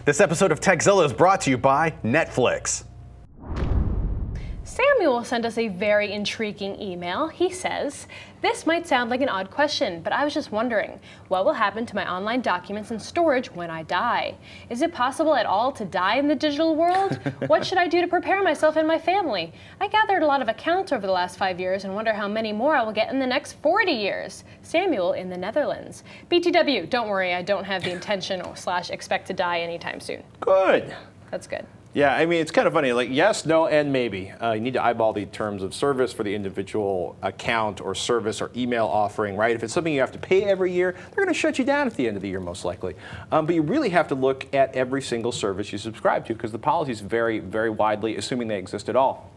This episode of Tekzilla is brought to you by Netflix. Samuel sent us a very intriguing email. He says, "This might sound like an odd question, but I was just wondering, what will happen to my online documents and storage when I die? Is it possible at all to die in the digital world? What should I do to prepare myself and my family? I gathered a lot of accounts over the last 5 years and wonder how many more I will get in the next 40 years. Samuel in the Netherlands. BTW, don't worry, I don't have the intention or / expect to die anytime soon." Good. That's good. Yeah, I mean, it's kind of funny, like yes, no, and maybe. You need to eyeball the terms of service for the individual account or service or email offering, right? If it's something you have to pay every year, they're going to shut you down at the end of the year, most likely. But you really have to look at every single service you subscribe to because the policies vary very widely, assuming they exist at all.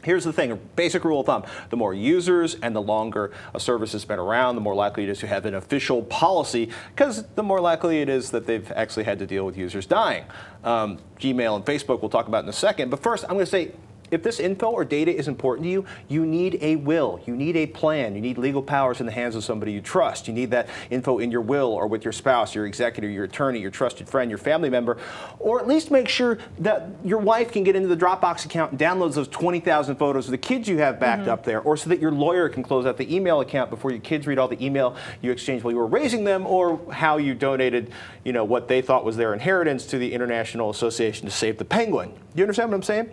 Here's the thing, a basic rule of thumb. The more users and the longer a service has been around, the more likely it is to have an official policy, because the more likely it is that they've actually had to deal with users dying. Gmail and Facebook we'll talk about in a second. But first, I'm going to say, if this info or data is important to you, you need a will, you need a plan, you need legal powers in the hands of somebody you trust. You need that info in your will or with your spouse, your executor, your attorney, your trusted friend, your family member, or at least make sure that your wife can get into the Dropbox account and download those 20,000 photos of the kids you have backed up there, or so that your lawyer can close out the email account before your kids read all the email you exchanged while you were raising them, or how you donated, what they thought was their inheritance to the International Association to Save the Penguin. Do you understand what I'm saying?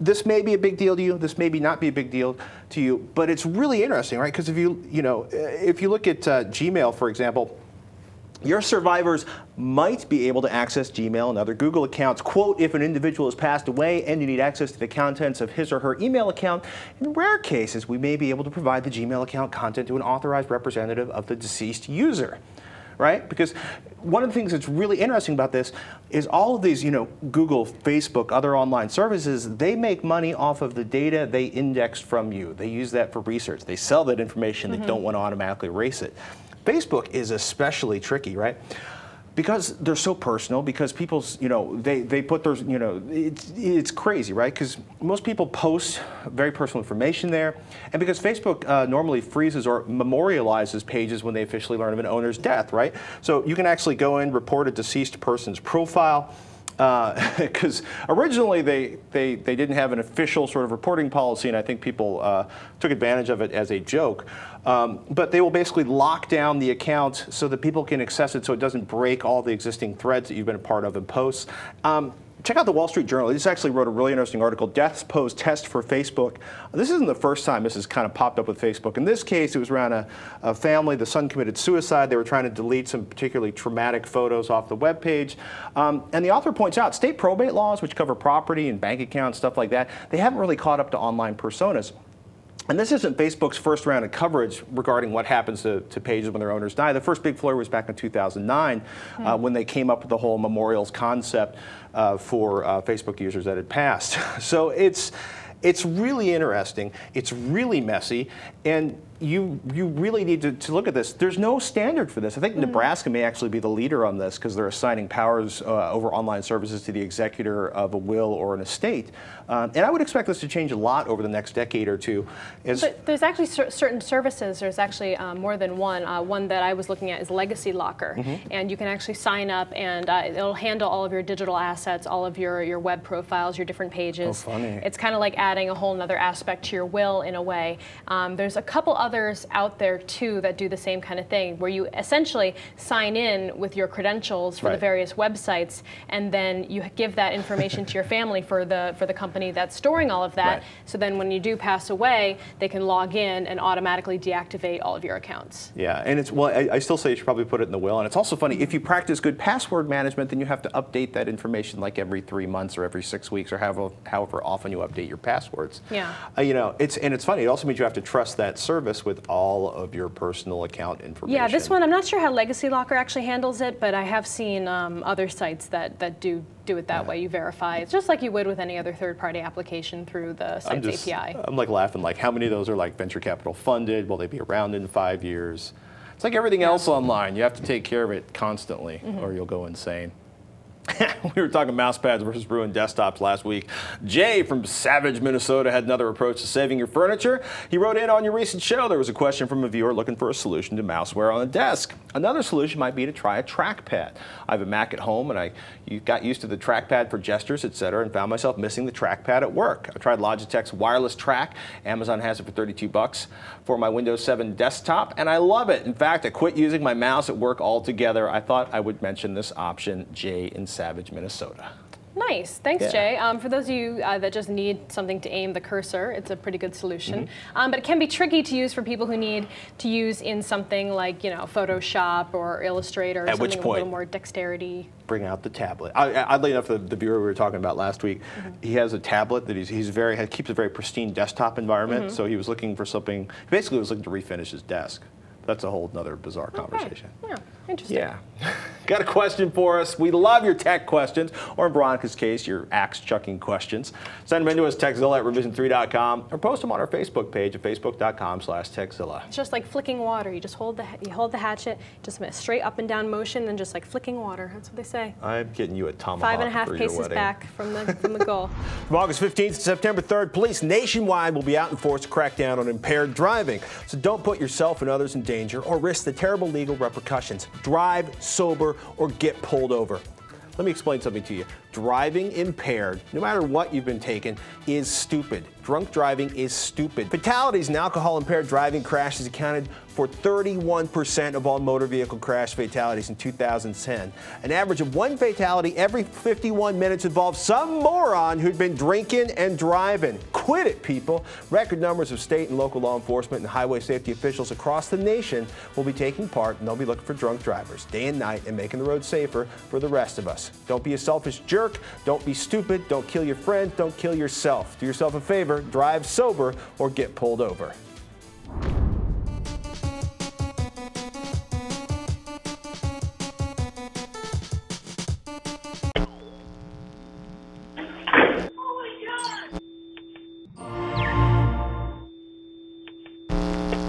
This may be a big deal to you. This may not be a big deal to you, but it's really interesting, right? Because if you look at Gmail, for example, your survivors might be able to access Gmail and other Google accounts, quote, if an individual has passed away and you need access to the contents of his or her email account. In rare cases, we may be able to provide the Gmail account content to an authorized representative of the deceased user. Right? Because one of the things that's really interesting about this is all of these, Google, Facebook, other online services, they make money off of the data they indexed from you. They use that for research. They sell that information. They don't want to automatically erase it. Facebook is especially tricky, right? Because they're so personal, because people's, they put their, it's crazy, right? Because most people post very personal information there. And because Facebook normally freezes or memorializes pages when they officially learn of an owner's death, right? So you can actually go in, report a deceased person's profile. Because originally they didn't have an official sort of reporting policy, and I think people took advantage of it as a joke. But they will basically lock down the account so that people can access it so it doesn't break all the existing threads that you've been a part of and posts. Check out the Wall Street Journal. They just actually wrote a really interesting article, Deaths Pose Test for Facebook. This isn't the first time this has kind of popped up with Facebook. In this case, it was around a family. The son committed suicide. They were trying to delete some particularly traumatic photos off the webpage. And the author points out state probate laws, which cover property and bank accounts, stuff like that, they haven't really caught up to online personas. And this isn't Facebook's first round of coverage regarding what happens to pages when their owners die. The first big flurry was back in 2009 when they came up with the whole memorials concept for Facebook users that had passed. So it's really interesting. It's really messy. And you really need to look at this. There's no standard for this. I think Nebraska may actually be the leader on this because they're assigning powers over online services to the executor of a will or an estate. And I would expect this to change a lot over the next decade or two. But there's actually certain services. There's actually more than one. One that I was looking at is Legacy Locker. And you can actually sign up and it'll handle all of your digital assets, all of your web profiles, your different pages. Oh, funny. It's kind of like adding a whole nother aspect to your will in a way. There's a couple others out there too that do the same kind of thing, where you essentially sign in with your credentials for the various websites, and then you give that information to your family for the company that's storing all of that. So then when you do pass away, they can log in and automatically deactivate all of your accounts. Yeah, and it's, well, I still say you should probably put it in the will. And it's also funny, if you practice good password management, then you have to update that information like every 3 months or every 6 weeks or however often you update your passwords. Yeah. It's funny. It also means you have to trust that service with all of your personal account information. Yeah, this one, I'm not sure how Legacy Locker actually handles it, but I have seen other sites that do it that way. You verify. It's just like you would with any other third-party application through the site's API. I'm like laughing, like how many of those are like venture capital funded? Will they be around in 5 years? It's like everything else online. You have to take care of it constantly or you'll go insane. We were talking mouse pads versus ruined desktops last week. Jay from Savage, Minnesota had another approach to saving your furniture. He wrote in on your recent show. There was a question from a viewer looking for a solution to mouseware on a desk. Another solution might be to try a trackpad. I have a Mac at home and I got used to the trackpad for gestures, etc., and found myself missing the trackpad at work. I tried Logitech's wireless track. Amazon has it for $32 for my Windows 7 desktop, and I love it. In fact, I quit using my mouse at work altogether. I thought I would mention this option. Jay in Savage, Minnesota. Nice. Thanks, Jay. For those of you that just need something to aim the cursor, it's a pretty good solution. But it can be tricky to use for people who need to use in something like, Photoshop or Illustrator, or something with a little more dexterity. Bring out the tablet. Oddly enough, the viewer we were talking about last week, he has a tablet that keeps a very pristine desktop environment. So he was looking for something. He basically was looking to refinish his desk. That's a whole other bizarre conversation. Yeah, interesting. Yeah. Got a question for us? We love your tech questions, or in Veronica's case, your axe-chucking questions. Send them into us, Tekzilla at revision3.com, or post them on our Facebook page at facebook.com/Tekzilla. It's just like flicking water. You just hold the hatchet, just a straight up and down motion, and just like flicking water. That's what they say. I'm getting you a tomahawk 5.5 paces back from the goal. From August 15th to September 3rd, police nationwide will be out in force to crack down on impaired driving. So don't put yourself and others in danger or risk the terrible legal repercussions. Drive sober or get pulled over. Let me explain something to you. Driving impaired, no matter what you've been taking, is stupid. Drunk driving is stupid. Fatalities and alcohol-impaired driving crashes accounted for 31% of all motor vehicle crash fatalities in 2010. An average of 1 fatality every 51 minutes involved some moron who'd been drinking and driving. Quit it, people. Record numbers of state and local law enforcement and highway safety officials across the nation will be taking part, and they'll be looking for drunk drivers day and night and making the road safer for the rest of us. Don't be a selfish jerk. Don't be stupid. Don't kill your friends. Don't kill yourself. Do yourself a favor. Drive sober or get pulled over.